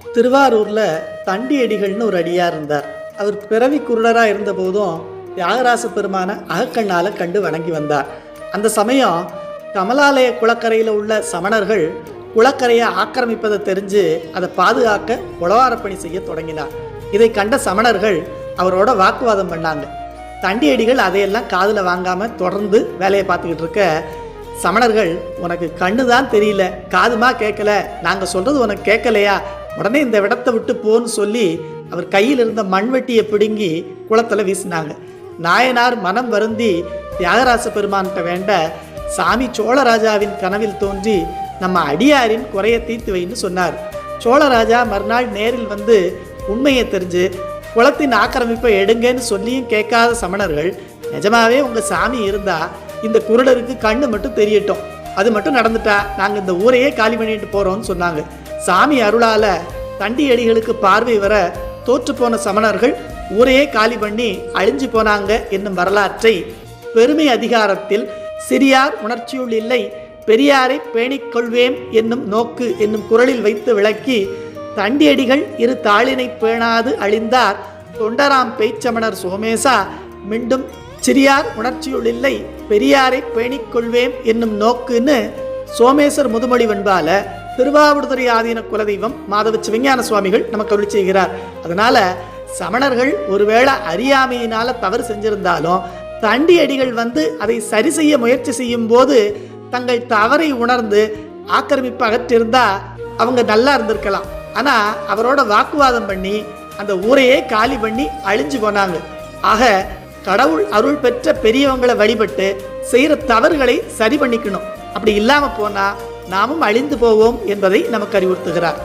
திருவாரூரில் தண்டியடிகள்னு ஒரு அடியார் இருந்தார். அவர் பிறவி குருடராக இருந்த போதும் தியாகராச பெருமான அகக்கண்ணால் கண்டு வணங்கி வந்தார். அந்த சமயம் கமலாலய குளக்கரையில் உள்ள சமணர்கள் குளக்கரையை ஆக்கிரமிப்பதை தெரிஞ்சு அதை பாதுகாக்க உழவாரப்பணி செய்ய தொடங்கினார். இதை கண்ட சமணர்கள் அவரோட வாக்குவாதம் பண்ணாங்க. தண்டியடிகள் அதையெல்லாம் காதில் வாங்காமல் தொடர்ந்து வேலையை பார்த்துக்கிட்டு இருக்க, சமணர்கள் உனக்கு கண்ணு தான் தெரியல, காதுமா கேட்கல, நாங்கள் சொல்கிறது உனக்கு கேட்கலையா, உடனே இந்த இடத்தை விட்டு போன்னு சொல்லி அவர் கையில் இருந்த மண்வெட்டியை பிடுங்கி குளத்தில் வீசினாங்க. நாயனார் மனம் வருந்தி தியாகராச பெருமான்கிட்ட வேண்ட, சாமி சோழராஜாவின் கனவில் தோன்றி நம்ம அடியாரின் குறைய தீர்த்து வைன்னு சொன்னார். சோழராஜா மறுநாள் நேரில் வந்து உண்மையை தெரிஞ்சு குளத்தின் ஆக்கிரமிப்பை எடுங்கன்னு சொல்லியும் கேட்காத சமணர்கள், நிஜமாவே உங்கள் சாமி இருந்தால் இந்த குருடருக்கு கண்ணு மட்டும் தெரியட்டும், அது மட்டும் நடந்துட்டா நாங்கள் இந்த ஊரையே காலி பண்ணிட்டு போகிறோம்னு சொன்னாங்க. சாமி அருளால் தண்டியடிகளுக்கு பார்வை வர தோற்று போன சமணர்கள் ஊரையே காலி பண்ணி அழிஞ்சு போனாங்க என்னும் வரலாற்றை பெருமை அதிகாரத்தில் சிறியார் உணர்ச்சியுள் இல்லை பெரியாரை பேணிக்கொள்வேம் என்னும் நோக்கு என்னும் குரலில் வைத்து விளக்கி, தண்டியடிகள் இரு தாளினை பேணாது அழிந்தார் தொண்டராம் பேய்ச்சமணர் சோமேசா மீண்டும் சிறியார் உணர்ச்சியுள் இல்லை பெரியாரை பேணிக்கொள்வேம் என்னும் நோக்குன்னு சோமேசர் முதுமொழி வெண்பால திருவாவடுதுறை ஆதீன குலதெய்வம் மாதவ சிவஞான சுவாமிகள் நமக்கு அருளி செய்கிறார். அதனால சமணர்கள் ஒருவேளை அறியாமையினால தவறு செஞ்சிருந்தாலும் தண்டியடிகள் வந்து அதை சரி செய்ய முயற்சி செய்யும் போது தங்கள் தவறை உணர்ந்து ஆக்கிரமிப்பு அகற்றிருந்தா அவங்க நல்லா இருந்திருக்கலாம். ஆனா அவரோட வாக்குவாதம் பண்ணி அந்த ஊரையே காலி பண்ணி அழிஞ்சு போனாங்க. ஆக கடவுள் அருள் பெற்ற பெரியவங்களை வழிபட்டு செய்கிற தவறுகளை சரி பண்ணிக்கணும். அப்படி இல்லாம போனா நாமும் அழிந்து போவோம் என்பதை நமக்கு அறிவுறுத்துகிறார்.